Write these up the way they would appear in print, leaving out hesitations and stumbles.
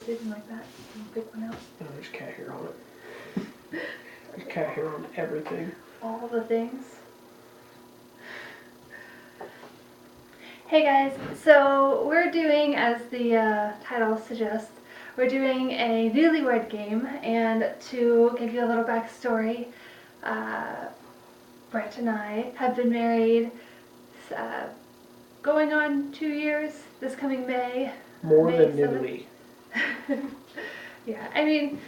didn't like that. I'll pick one out. Oh, there's cat hair on it. There's cat hair on everything. All the things. Hey guys, so we're doing, as the title suggests, we're doing a Newlywed game, and to give you a little backstory, Brett and I have been married going on 2 years this coming May. More May than 7th. newly. Yeah, I mean,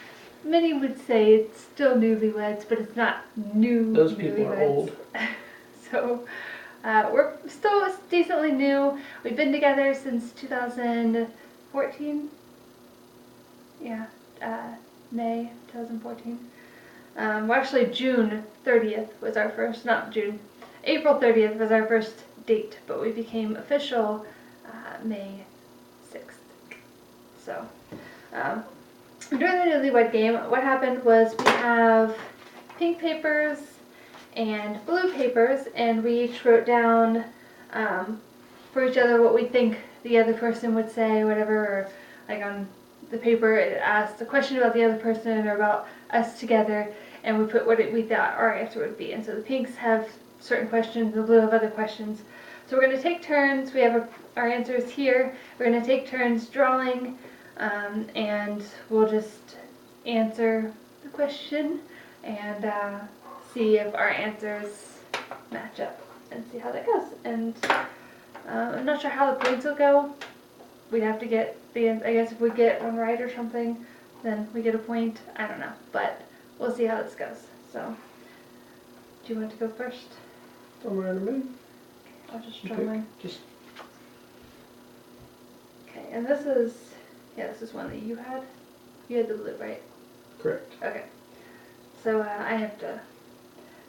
many would say it's still newlyweds, but it's not new. Those people are old. So we're still decently new. We've been together since 2014. Yeah, May 2014. Well, actually, June 30th was our first, not June, April 30th was our first date, but we became official May 6th. So, during the Newlywed game, what happened was we have pink papers and blue papers, and we each wrote down for each other what we think the other person would say, or whatever, or like on the paper it asked a question about the other person or about us together, and we put what we thought our answer would be. And so the pinks have certain questions, the blue have other questions. So we're going to take turns. We have our answers here. We're going to take turns drawing, and we'll just answer the question and see if our answers match up and see how that goes. And I'm not sure how the points will go. We'd have to get I guess if we get one right or something, then we get a point. I don't know, but we'll see how this goes. So, do you want to go first? Don't mind me. I'll just draw Okay. mine. Just Okay, and this is one that you had. You had the blue, right? correct. Okay. So I have to.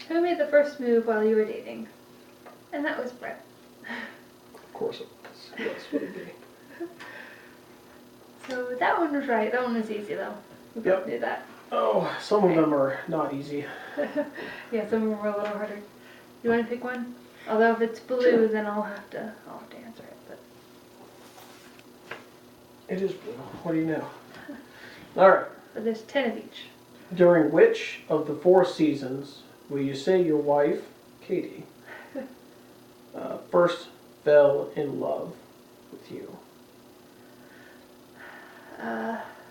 Who made the first move while you were dating? And that was Brett. Of course it was. Who else would it be? So that one was right. That one was easy though. We both knew that. Oh, some of them are not easy. Yeah, some of them were a little harder. You want to pick one? Although if it's blue, Sure. then I'll have to answer it. But It is blue. What do you know? Alright. but there's 10 of each. During which of the 4 seasons will you say your wife, Katie, first fell in love with you?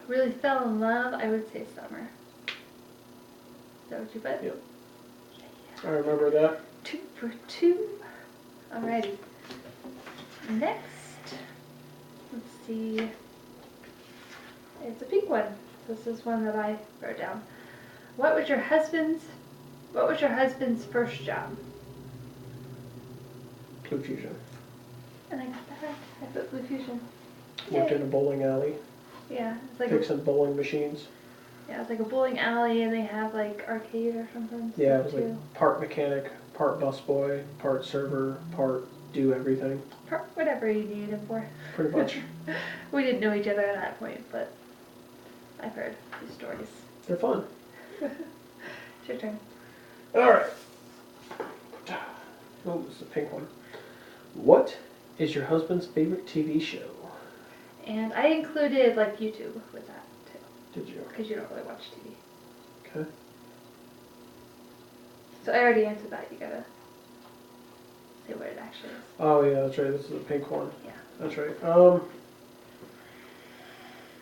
Really fell in love, I would say summer. Is that what you put? Yep. I remember that. 2 for 2. Alrighty. Next, let's see. It's a pink one. This is one that I wrote down. What was your husband's first job? Blue Fusion. And I got that right. I put Blue Fusion. Worked Yay. in a bowling alley, Yeah, it's like fixing bowling machines. it's like a bowling alley, and they have like arcade or something. Yeah, it stuff, was like part mechanic, part busboy, part server, part do everything. whatever you needed him for. Pretty much. We didn't know each other at that point, but I've heard these stories. They're fun. It's your turn. Alright. Oh, this is a pink one. What is your husband's favorite TV show? And I included like YouTube with that too, Did you? because you don't really watch TV. Okay. So I already answered that. You gotta say what it actually is. Oh yeah, that's right. This is a pink one. Yeah. That's right.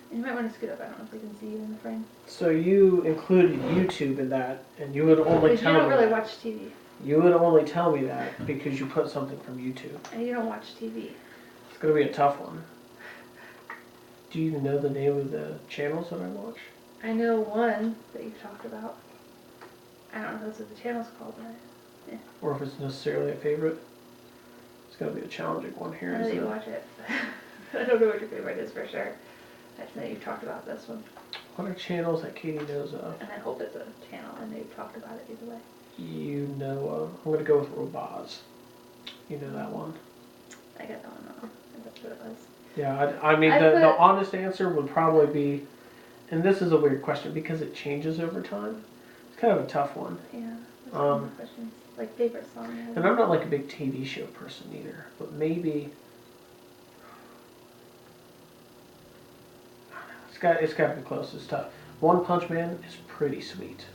And you might want to scoot up. I don't know if we can see you in the frame. So you included YouTube in that, and you would only Because you tell me don't really that. watch TV, You would only tell me that because you put something from YouTube. and you don't watch TV. It's gonna be a tough one. Do you know the name of the channels that I watch? I know one that you've talked about. I don't know if that's what the channel's called, but Or if it's necessarily a favorite? It's gonna be a challenging one here. I know that isn't you it? watch it. I don't know what your favorite is for sure. I just know you've talked about this one. What are channels that Katie knows of? And I hope it's a channel. I know you've talked about it either way. You know of? I'm gonna go with Roboz. You know that one? I got that one wrong. I that's what it was. Yeah, I mean, the honest answer would probably be, and this is a weird question because it changes over time. It's kind of a tough one. Yeah. There's some more questions. Like favorite song. And I'm not like a big TV show person either, but maybe, I don't know, it's It's got to be close. It's tough. One Punch Man is pretty sweet.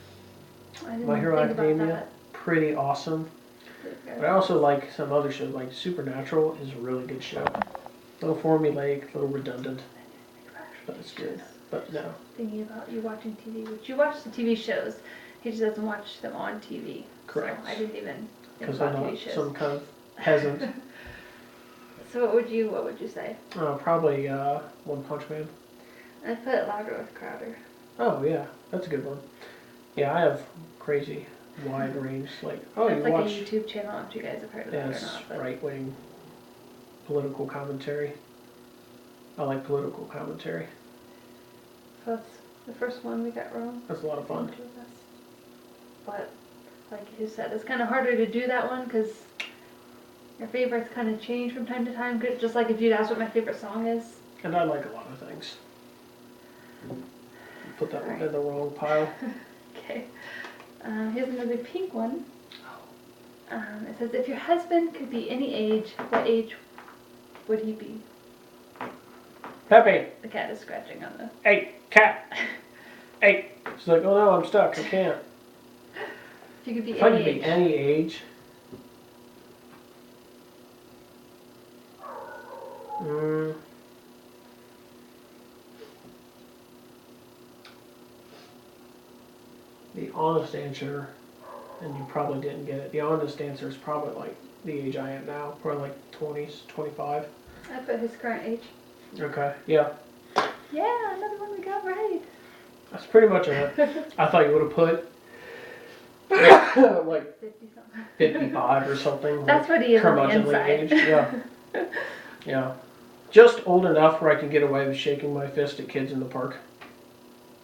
I didn't My Hero think Academia, about pretty awesome. that. But I also like some other shows, like Supernatural is a really good show. A little formulaic, a little redundant, but it's good. But no. Thinking about you watching TV, which you watch the TV shows, he just doesn't watch them on TV. Correct. So I didn't even think Because about I'm TV not shows. some kind of peasant. So what would you say? Probably One Punch Man. I put Louder with Crowder. Oh yeah, that's a good one. Yeah, I have crazy wide range. Like It's you like watch. a YouTube channel. If you guys have heard of that or Yes, not. But right wing political commentary. I like political commentary. so that's the first one we got wrong. That's a lot of fun. But like you said, it's kind of harder to do that one because your favorites kind of change from time to time. Just like if you'd ask what my favorite song is. And I like a lot of things. Put that one Alright. in the wrong pile. Okay. Here's another pink one. It says, if your husband could be any age, what age would he be? Peppy! The cat is scratching on the... Hey, cat! Hey! She's like, oh no, I'm stuck. I can't. If you could be If I any could age. be any age. The honest answer, and you probably didn't get it, the honest answer is probably like the age I am now, probably like 20s, 25. I put his current age. Okay, yeah. Yeah, another one we got right. That's pretty much it. I thought you would have put like 50 something. 55 or something. That's like what he is on the curmudgeonly inside. age. Yeah. Yeah. Just old enough where I can get away with shaking my fist at kids in the park.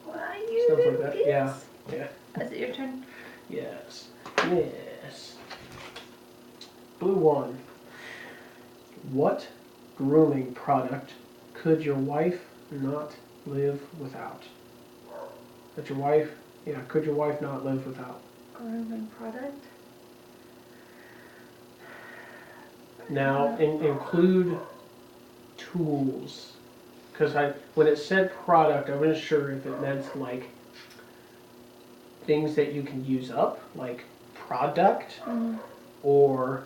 Why you Stuff like little that. kids? Yeah. Yeah. Is it your turn? Yes. Yes. Blue one. What grooming product could your wife not live without? Could your wife not live without? Grooming product? Now, include tools. Because when it said product, I wasn't sure if it meant like things that you can use up, like product, or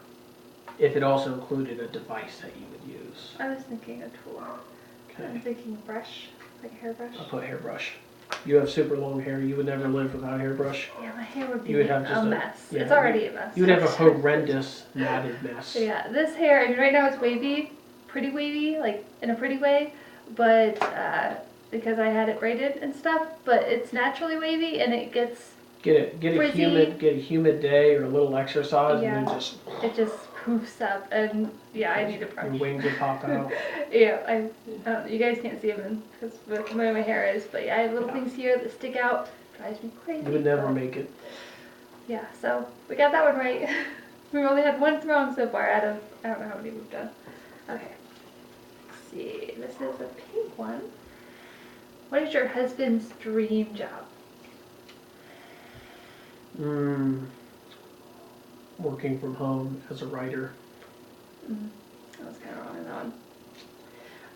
if it also included a device that you would use. I was thinking a tool. I'm Okay, thinking brush, like a hairbrush. I'll put hairbrush. You have super long hair. You would never live without a hairbrush. Yeah, my hair would be You would have just a a- mess. yeah, It's already a mess. You would have a horrendous matted mess. Yeah, this hair, I mean, right now it's wavy, pretty wavy, like in a pretty way, but because I had it braided and stuff, but it's naturally wavy and it gets, Get a frizzy. humid day or a little exercise, and then it just poofs up, and yeah, I need a brush. your wings would pop out. Yeah, you guys can't see them because the way my hair is, but yeah, I have little things here that stick out, drives me crazy. You would never but- make it. Yeah, so we got that one right. We've only had one wrong so far out of, I don't know how many we've done. Okay. Let's see, this is a pink one. What is your husband's dream job? Working from home as a writer. I was kind of wrong on that one.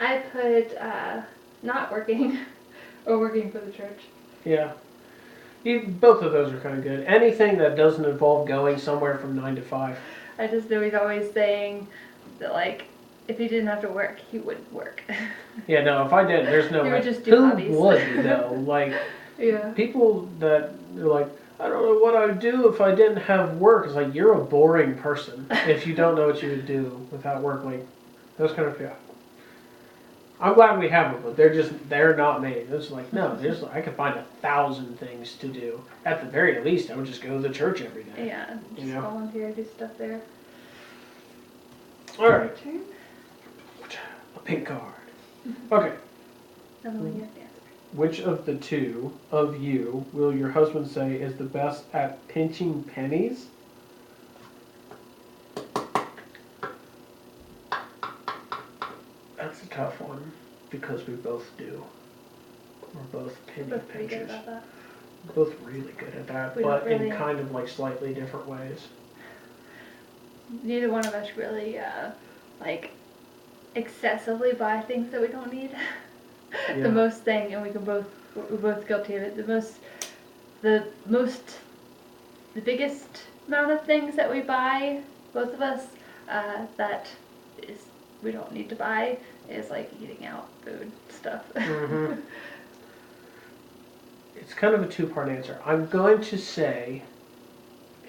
I put not working or working for the church. Yeah. Both of those are kind of good. Anything that doesn't involve going somewhere from 9 to 5. I just know he's always saying that, like, if he didn't have to work, he wouldn't work. Yeah, no, if I didn't, there's no He way. would just do Who hobbies. would, though? Like, Yeah. people that are like, I don't know what I would do if I didn't have work. It's like, you're a boring person if you don't know what you would do without work. Like, those kind of, yeah. I'm glad we have them, but they're not made. It's like, no, I could find 1,000 things to do. At the very least, I would just go to the church every day. Yeah, just You know? volunteer, do stuff there. All right, Your turn? a pink card. Okay, Another one you have to answer. which of the two of you will your husband say is the best at pinching pennies? That's a tough one because we both do. We're both penny We're both pretty good pinchers. about that. We're both really good at that, We don't but in really- kind of like slightly different ways. Neither one of us really, like, excessively buy things that we don't need. the most thing, and we're both guilty of it. The biggest amount of things that we buy, both of us, that is we don't need to buy is like eating out food stuff. Mm-hmm. It's kind of a two-part answer. I'm going to say,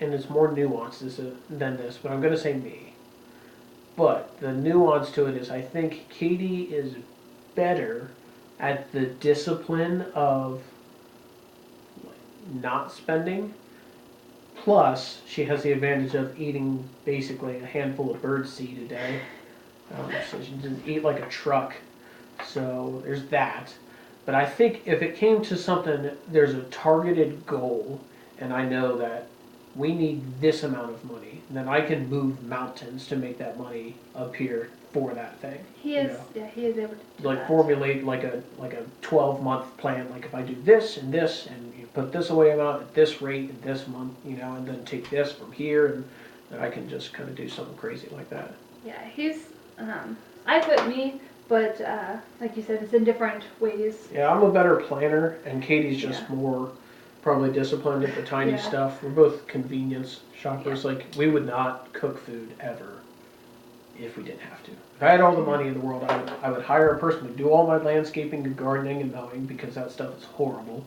and it's more nuanced than this, but I'm going to say me. But the nuance to it is I think Katie is better at the discipline of not spending. Plus, she has the advantage of eating basically a handful of birdseed a day. So she doesn't eat like a truck. So there's that. But I think if it came to something, there's a targeted goal, and I know that we need this amount of money, then I can move mountains to make that money appear for that thing. He is able to do like that. formulate like a 12-month plan. Like if I do this, and you put this away amount at this rate in this month, and then take this from here, and then I can just kind of do something crazy like that. Yeah, he's. I put me, but like you said, it's in different ways. Yeah, I'm a better planner, and Katie's just more probably disciplined at the tiny stuff. We're both convenience shoppers. Like we would not cook food ever if we didn't have to. If I had all the money in the world, I would hire a person to do all my landscaping and gardening and mowing because that stuff is horrible.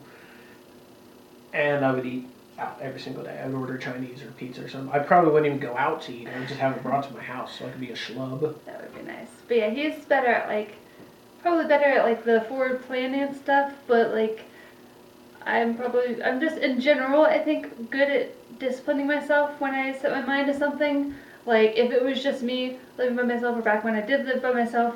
And I would eat out every single day. I would order Chinese or pizza or something. I probably wouldn't even go out to eat. I would just have it brought to my house so I could be a schlub. That would be nice. But yeah, he's better at probably better at the forward planning and stuff. But I'm just in general, I think, good at disciplining myself when I set my mind to something. Like if it was just me living by myself, or back when I did live by myself,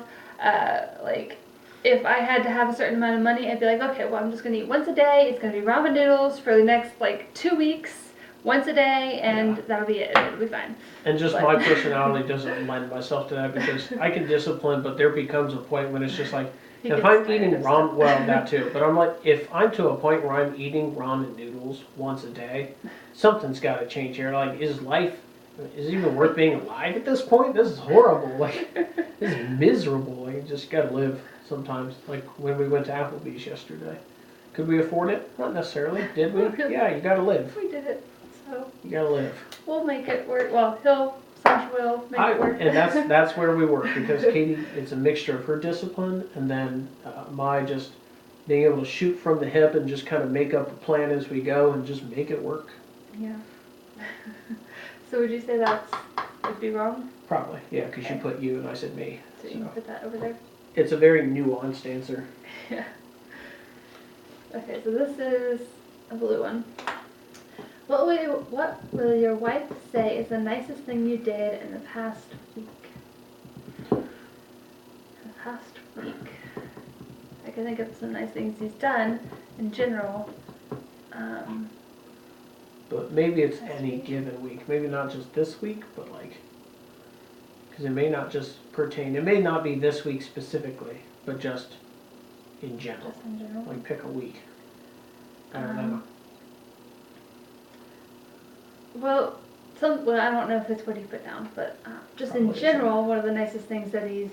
if I had to have a certain amount of money, I'd be like, okay, well, I'm just gonna eat once a day. It's gonna be ramen noodles for the next 2 weeks, once a day, and that'll be it. It'll be fine. And just my personality doesn't lend myself to that because I can discipline, but there becomes a point when it's just like, if I'm eating ramen, well, that too, but I'm like, if I'm to a point where I'm eating ramen noodles once a day, something's got to change here. Like, is it even worth being alive at this point? This is horrible. This is miserable. You just got to live sometimes. Like when we went to Applebee's yesterday. Could we afford it? Not necessarily. Did we? Yeah, you got to live. We did it, so. You got to live. We'll make it work. Well, Sanch will make it work. And that's where we work because Katie, it's a mixture of her discipline and then my just being able to shoot from the hip and just kind of make up a plan as we go and just make it work. Yeah. So would you say would be wrong? Probably, yeah, because you put you and I said me. So you can put that over there? It's a very nuanced answer. Yeah. Okay, so this is a blue one. What will your wife say is the nicest thing you did in the past week? I can think of some nice things he's done in general. But maybe it's any given week. Maybe not just this week, but because it may not just pertain. It may not be this week specifically, but just in general. Just in general. Like pick a week. I don't know. Well, I don't know if it's what he put down, but just probably in general, one of the nicest things that he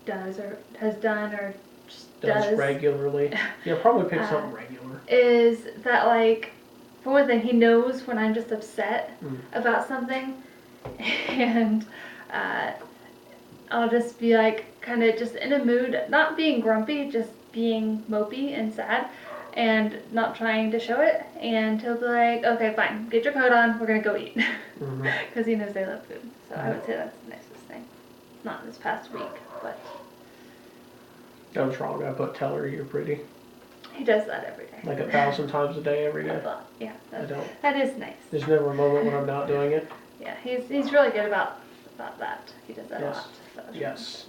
does or has done or just does regularly. Yeah, probably pick something regular. Is that for one thing, he knows when I'm just upset about something, and I'll just be kind of just in a mood, not being grumpy, just being mopey and sad, and not trying to show it. And he'll be like, okay, fine, get your coat on, we're gonna go eat, because he knows they love food. So I would say that's the nicest thing. Not this past week, but. I was wrong. I put tell her you're pretty. He does that every day. 1,000 times a day, every day. Yeah, I don't. That is nice. There's never a moment when I'm not doing it. Yeah, he's really good about that. He does that a lot. So. Yes.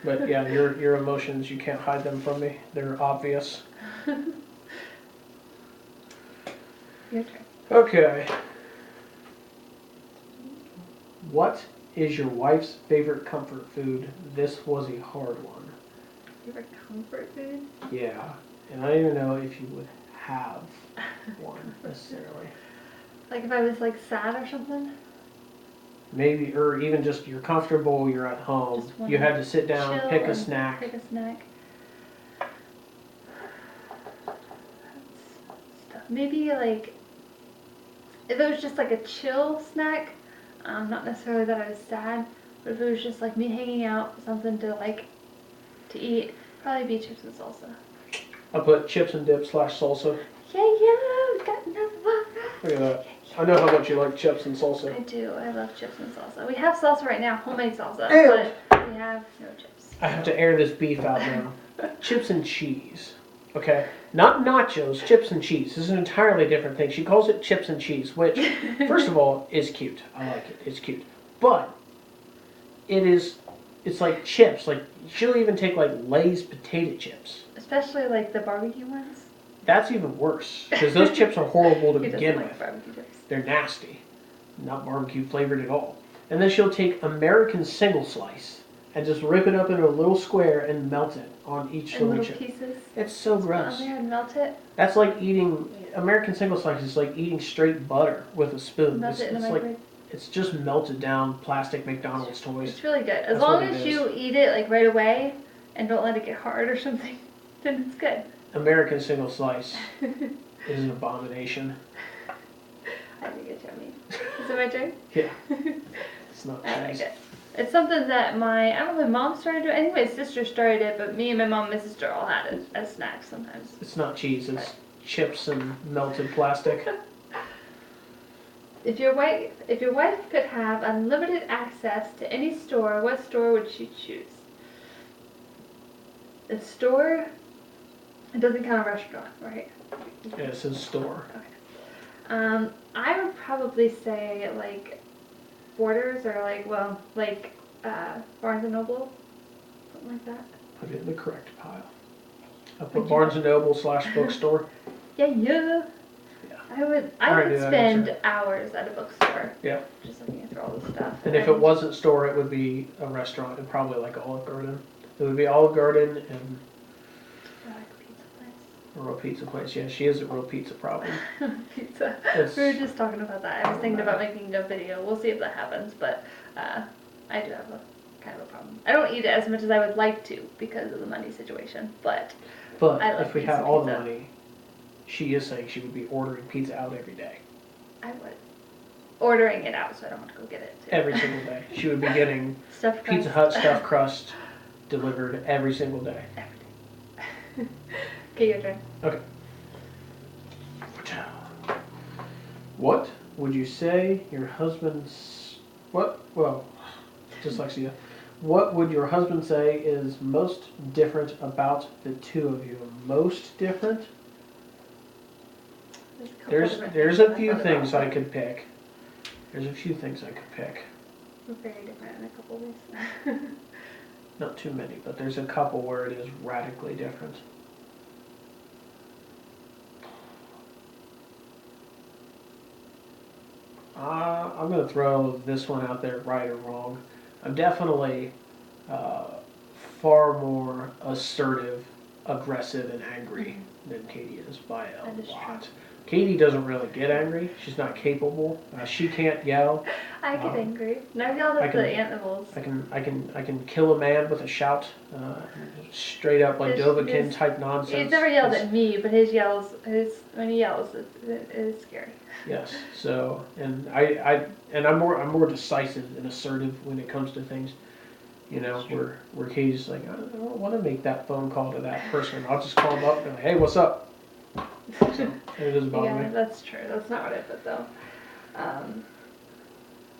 But yeah, your emotions, you can't hide them from me. They're obvious. Your turn. Okay. What is your wife's favorite comfort food? This was a hard one. Favorite comfort food? Yeah. And I don't even know if you would have one necessarily. If I was sad or something? Maybe, or even just you're comfortable, you're at home. You had to sit down, pick a snack. Pick a snack. maybe like if it was just like a chill snack, not necessarily that I was sad, but if it was just like me hanging out, something to like to eat, probably be chips and salsa. I put chips and dip / salsa. Yeah, we got another one. Look at that. I know how much you like chips and salsa. I do. I love chips and salsa. We have salsa right now, homemade salsa, Ew. but we have no chips. I have to air this beef out now. Chips and cheese. Okay? Not nachos, chips and cheese. This is an entirely different thing. She calls it chips and cheese, which, first of all, is cute. I like it. It's cute. But it's like chips. Like, she'll even take like Lay's potato chips. Especially like the barbecue ones. That's even worse. Because those chips are horrible to begin like with. Barbecue chips. They're nasty. Not barbecue flavored at all. And then she'll take American single slice and just rip it up into a little square and melt it on each little chip. Pieces. It's so gross. Put it on there and melt it. That's like eating American single slice is like eating straight butter with a spoon. Melt it in the microwave. It's just melted down plastic McDonald's toys. It's really good. As That's long what it as is. you eat it like right away and don't let it get hard or something, then it's good. American single slice is an abomination. I think it's yummy. Is it my turn? Yeah. It's not I like cheese. it. It's something that I don't know, my mom started doing. I think my sister started it, but me and my mom and my sister all had it as snacks sometimes. It's not cheese. It's chips and melted plastic. If your wife could have unlimited access to any store, what store would she choose? A store? It doesn't count a restaurant, right? Yeah, it says store. Okay. I would probably say like Borders or like Barnes and Noble, something like that. Put it in the correct pile. I put Barnes and Noble / bookstore. Yeah. I would spend hours at a bookstore. Yeah. Just looking through all the stuff. And if it wasn't store, it would be a restaurant and probably like Olive Garden. It would be Olive Garden and I like a pizza place. a real pizza place. Yeah, she is a real pizza problem. Pizza. It's- We were just talking about that. I was thinking about making a video. We'll see if that happens, but I do have a kind of a problem. I don't eat it as much as I would like to because of the money situation, but I love if we pizza, had all the pizza. money, she is saying she would be ordering pizza out every day. I would. Ordering it out so I don't have to go get it. Too. Every single day. She would be getting Stuffed crust. Pizza Hut stuffed crust delivered every single day. Every day. Okay, your turn. Okay. What would you say your husband's... Well, dyslexia. What would your husband say is most different about the two of you? Most different? There's a few things I could pick. There's a few things I could pick. We're very different in a couple ways. Not too many, but there's a couple where it is radically different. I'm going to throw this one out there, right or wrong. I'm definitely far more assertive, aggressive, and angry than Katie is by a That is lot. true. Katie doesn't really get angry. She's not capable. She can't yell. I get angry. And I've yelled at the animals. I can kill a man with a shout, straight up like Dovahkiin type nonsense. He's never yelled at me, but when he yells, it is scary. Yes. So, and I'm more decisive and assertive when it comes to things. You know, where Katie's like, I don't want to make that phone call to that person. I'll just call them up and be like, hey, what's up? So, it doesn't bother me. Yeah, that's true. That's not what I put though.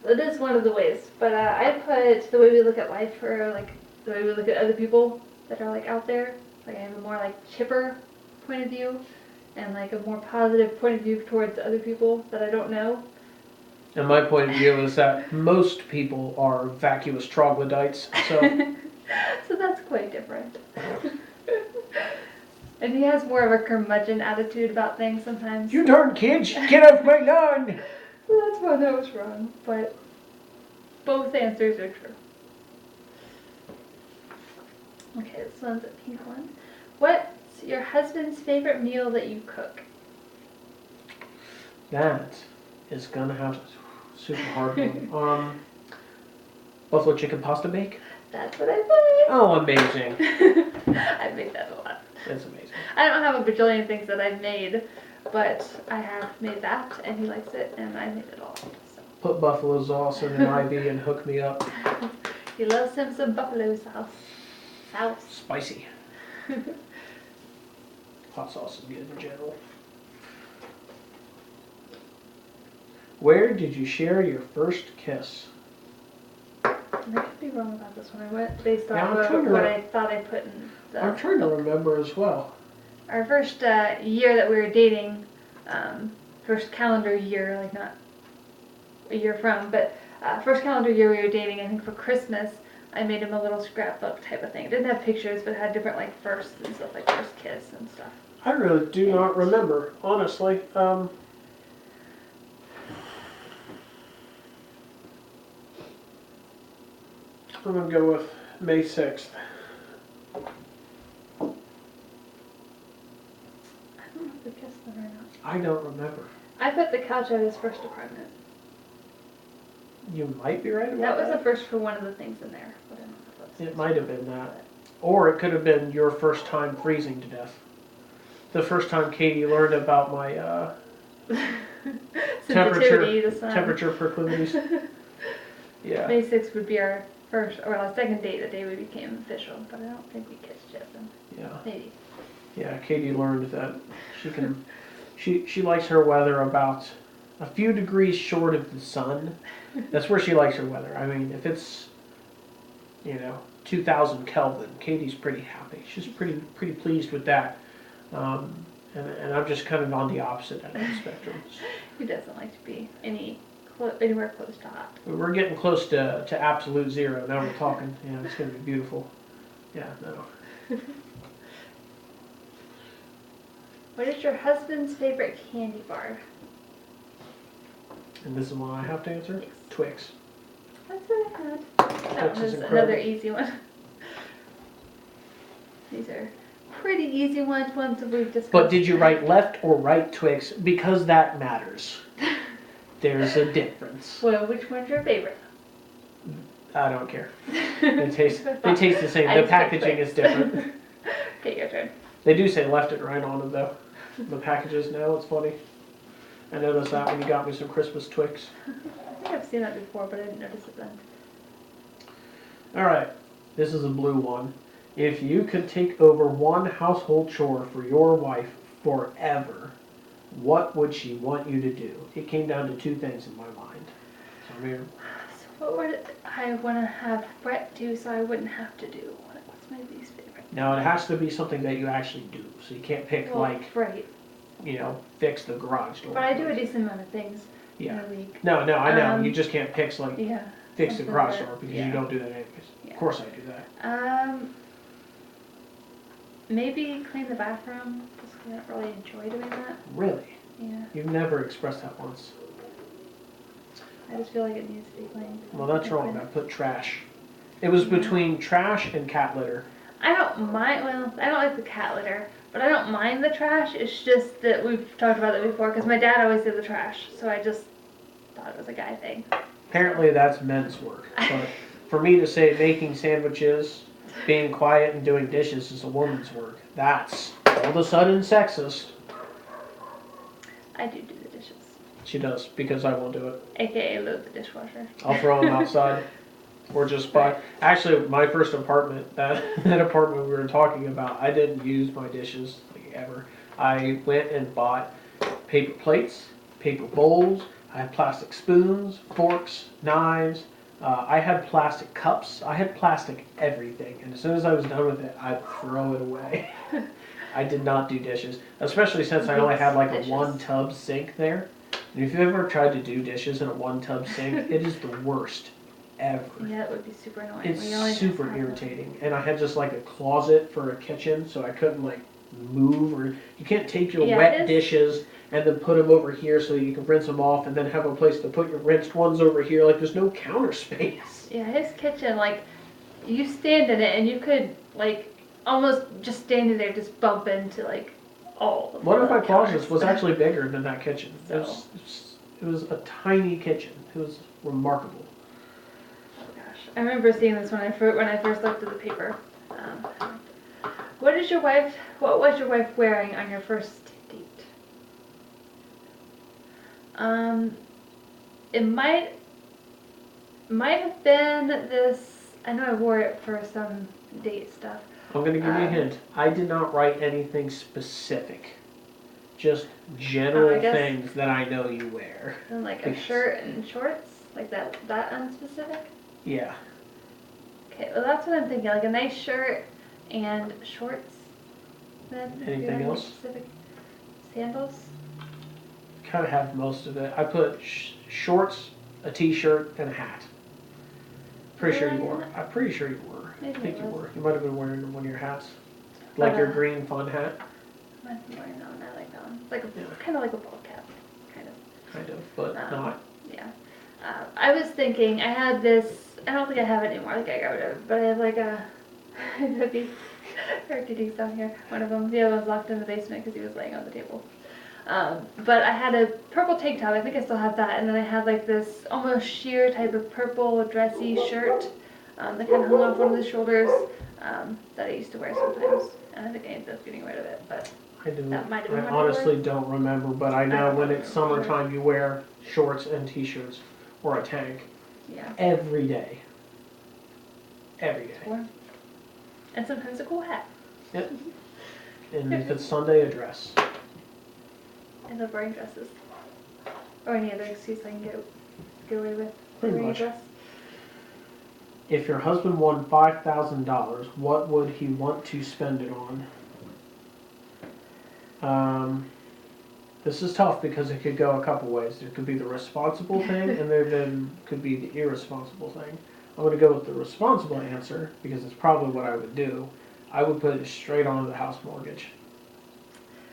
It is one of the ways, but I put the way we look at life, or like the way we look at other people that are like out there. Like I have a more like chipper point of view, and like a more positive point of view towards other people that I don't know. And my point of view is that most people are vacuous troglodytes. So, So that's quite different. And he has more of a curmudgeon attitude about things sometimes. you darn kids, get off my lawn! So that's one that was wrong, but both answers are true. Okay, this one's a pink one. What's your husband's favorite meal that you cook? That is gonna have to super hard one. Buffalo chicken pasta bake. That's what I put. Oh, amazing! I make that a lot. It's amazing. I don't have a bajillion things that I've made, but I have made that, and he likes it, and I made it all. So. Put buffalo sauce in an IV and hook me up. He loves him some buffalo sauce. Spicy. Hot sauce is good in general. Where did you share your first kiss? I could be wrong about this one. I went based Yeah, off of what I thought I put in the I'm trying book. to remember as well. Our first year that we were dating, first calendar year, like not a year from, but first calendar year we were dating, I think for Christmas, I made him a little scrapbook type of thing. It didn't have pictures, but it had different like firsts and stuff, like first kiss and stuff. I really do not remember, honestly. I'm going to go with May 6th. I don't know if we kissed them or not. I don't remember. I put the couch at his first apartment. You might be right about That that. was the first for one of the things in there. But I don't know if It might have been that. Or it could have been your first time freezing to death. The first time Katie learned about my sensitivity to sun. temperature proclivities. Yeah. May 6th would be our first, or our second date, the day we became official, but I don't think we kissed yet then. Yeah. Maybe. Yeah, Katie learned that she can she likes her weather about a few degrees short of the sun. That's where she likes her weather. I mean, if it's 2000 Kelvin, Katie's pretty happy. She's pretty pleased with that. And I'm just kind of on the opposite end of the spectrum. He doesn't like to be anywhere close to hot. We're getting close to absolute zero. Now we're talking. Yeah, it's going to be beautiful. Yeah, no. What is your husband's favorite candy bar? And this is one I have to answer? Yes. Twix. That's what I had. That Twix one is is incredible. another easy one. These are pretty easy ones that we've discussed. But did you write left or right Twix? Because that matters. There's a difference. Well, which one's your favorite? I don't care. They taste the same. I The just packaging like is different. Okay, your turn. They do say left and right on them though. The packages now, it's funny. I noticed that when you got me some Christmas Twix. I think I've seen that before, but I didn't notice it then. Alright, this is a blue one. If you could take over one household chore for your wife forever, what would she want you to do? It came down to two things in my mind. So I'm here. So what would I want to have Brett do so I wouldn't have to do? What's my least favorite? Now it has to be something that you actually do. So you can't pick Right. fix the garage door. But I do a decent amount of things Yeah. in a week. No, I know. You just can't pick Yeah. fix the something garage that- door because yeah. you don't do that anyways. Yeah. Of course I do that. Maybe clean the bathroom, just 'cause I don't really enjoy doing that. Really? Yeah. You've never expressed that once. I just feel like it needs to be cleaned. Well, that's wrong. I put trash. It was between trash and cat litter. I don't mind, well, I don't like the cat litter, but I don't mind the trash. It's just that we've talked about it before because my dad always did the trash, so I just thought it was a guy thing. Apparently that's men's work. But for me to say making sandwiches, being quiet and doing dishes is a woman's work, that's all of a sudden sexist. I do the dishes, She does, because I won't do it. aka load the dishwasher. I'll throw them outside. Or just buy. Actually, my first apartment, that apartment we were talking about, I didn't use my dishes like ever. I went and bought paper plates, paper bowls. I had plastic spoons, forks, knives. I had plastic cups. I had plastic everything. And as soon as I was done with it, I'd throw it away. I did not do dishes, especially since I only had like a one-tub sink there. And if you've ever tried to do dishes in a one-tub sink, it is the worst ever. Yeah, it would be super annoying. It's We always super have to have irritating. And I had just like a closet for a kitchen, so I couldn't like move, or you can't take your Yeah, wet dishes and then put them over here so you can rinse them off and then have a place to put your rinsed ones over here. Like there's no counter space. Yeah, his kitchen, like, you stand in it and you could, like, almost just standing there just bump into, like, all of One of the my closets counters. was actually bigger than that kitchen. So. It was a tiny kitchen. It was remarkable. Oh gosh, I remember seeing this when I first looked at the paper. What was your wife wearing on your first date? It might have been this. I know I wore it for some date stuff. I'm going to give you a hint. I did not write anything specific. Just general things that I know you wear. And like a shirt and shorts? Like that unspecific? Yeah. Okay, well that's what I'm thinking. Like a nice shirt and shorts. Then Anything else? Specific sandals? Kind of have most of it. I put shorts, a t-shirt, and a hat. Pretty sure you wore. I'm pretty sure you were. Maybe I think it you was. were. You might have been wearing one of your hats. Like your green fun hat. I might be wearing that one. I like that one. It's like kind of like a ball cap. Kind of. Kind of, but not. Yeah. I was thinking, I had this, I don't think I have it anymore, like I got rid of it, but I have like a, these RTDs down here, one of them, the other one's locked in the basement because he was laying on the table. But I had a purple tank top, I think I still have that, and then I had like this almost sheer type of purple dressy shirt that kind of hung off one of the shoulders that I used to wear sometimes, and I think I ended up getting rid of it, but I do. that might have been I honestly don't remember, but I know when it's summertime you wear shorts and t-shirts or a tank. Yeah. Every day. Every day. And sometimes a cool hat. Yep. And if it's Sunday, a dress. I love wearing dresses. Or any other excuse I can get away with. Pretty wearing much. a dress. If your husband won $5,000, what would he want to spend it on? This is tough because it could go a couple ways. There could be the responsible thing, and there then could be the irresponsible thing. I'm going to go with the responsible answer because it's probably what I would do. I would put it straight onto the house mortgage.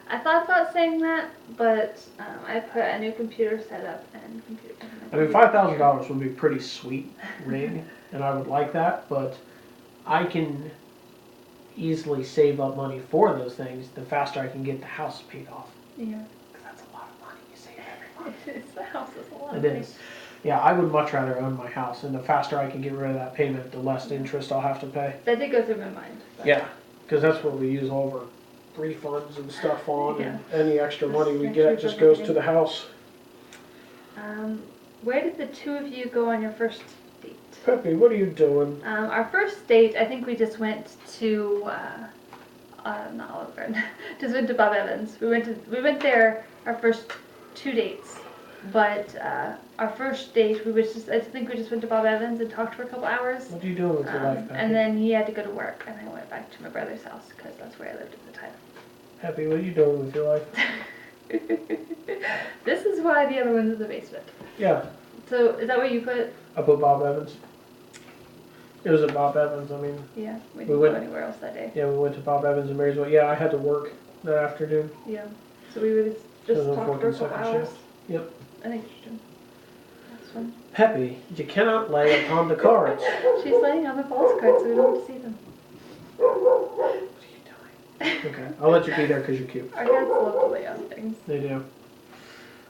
I thought about saying that, but I put a new computer setup and computer. I mean, $5,000 would be a pretty sweet rig, and I would like that, but I can easily save up money for those things the faster I can get the house paid off. Yeah. Because that's a lot of money you save every month. The house is a lot. It is. Yeah, I would much rather own my house, and the faster I can get rid of that payment, the less interest I'll have to pay. That did go through my mind. But. Yeah, because that's what we use all of our refunds and stuff on, Yeah. and any extra money we get just goes to the house. Where did the two of you go on your first date? Peppy, what are you doing? Our first date, I think we just went to, not Olive Garden, just went to Bob Evans. We went there our first 2 dates, but our first date, I think we just went to Bob Evans and talked for a couple hours. What are you doing with your life, Peppy? And then he had to go to work, and I went back to my brother's house because that's where I lived at the time. Peppy, what are you doing with your life? This is why the other one's in the basement. Yeah. So, is that what you put? I put Bob Evans. It was at Bob Evans, I mean. Yeah, we didn't go anywhere else that day. Yeah, we went to Bob Evans in Marysville. Yeah, I had to work that afternoon. Yeah, so we would just talk for a couple hours. Yep. I think you should. That's fun. Peppy, you cannot lay upon the cards. She's laying on the false cards so we don't have to see them. What are you doing? Okay, I'll let you be there because you're cute. Our cats love to lay on things. They do.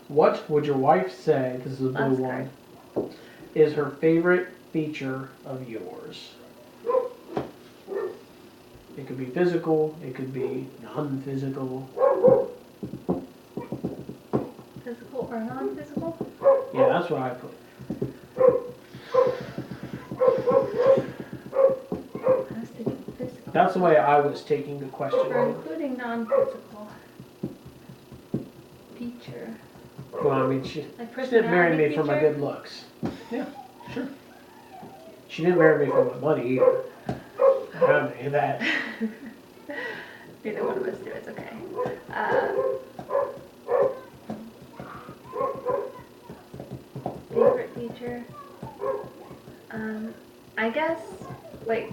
What would your wife say, this is a blue one, is her favorite feature of yours? It could be physical, it could be non-physical. Physical or non-physical? Yeah, that's what I put. I was thinking physical. That's the way I was taking the question. For including non-physical feature. Well, I mean, she Like didn't marry me for my feature? good looks. Yeah, sure. She didn't marry me for my money either. I knew that. Neither one of us do, it's okay. Favorite feature? I guess, like,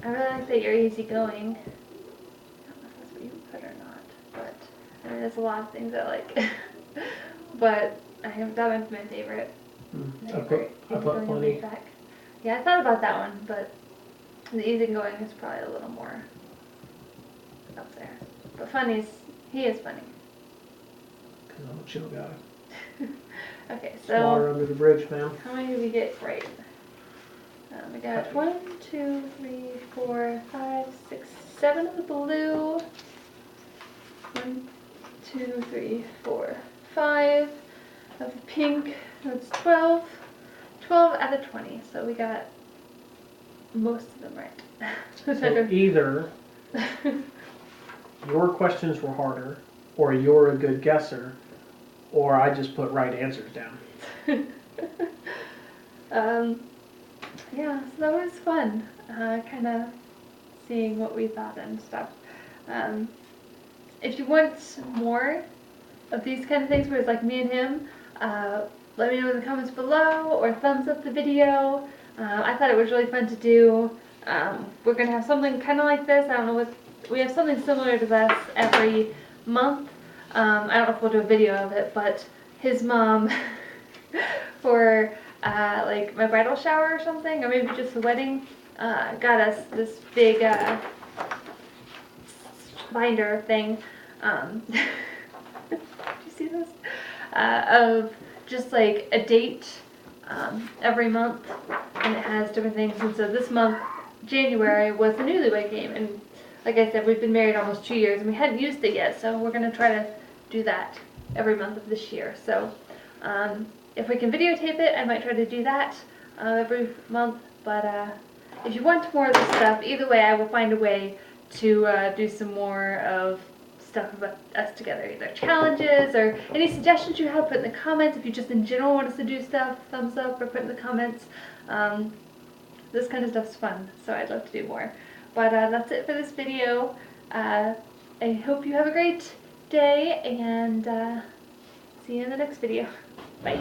I really like that you're easygoing. I don't know if that's what you put or not, but I mean, there's a lot of things I like. But I think that one's my favorite. I put plenty. Yeah, I thought about that one, but the easygoing is probably a little more up there. But he is funny. Because I'm a chill guy. Okay, Water so under the bridge, man. how many did we get right? We got 1, 2, 3, 4, 5, 6, 7 of the blue. 1, 2, 3, 4, 5 of the pink. That's 12. 12 out of 20. So we got most of them right. So either your questions were harder, or you're a good guesser, or I just put right answers down. Yeah, so that was fun. Kind of seeing what we thought and stuff. If you want more of these kind of things where it's like me and him, let me know in the comments below or thumbs up the video. I thought it was really fun to do. We're going to have something kind of like this. I don't know what, we have something similar to this every month. I don't know if we'll do a video of it, but his mom for like my bridal shower or something, or maybe just the wedding, got us this big binder thing. Do you see this? Of just like a date every month, and it has different things. And so this month, January, was the Newlywed game, and like I said, we've been married almost 2 years, and we hadn't used it yet, so we're gonna try to do that every month of this year. So if we can videotape it, I might try to do that every month. But if you want more of this stuff, either way, I will find a way to do some more of stuff about us together, either challenges or any suggestions you have, put in the comments. If you just in general want us to do stuff, thumbs up or put in the comments. This kind of stuff's fun, so I'd love to do more. But that's it for this video. I hope you have a great day, and see you in the next video. Bye.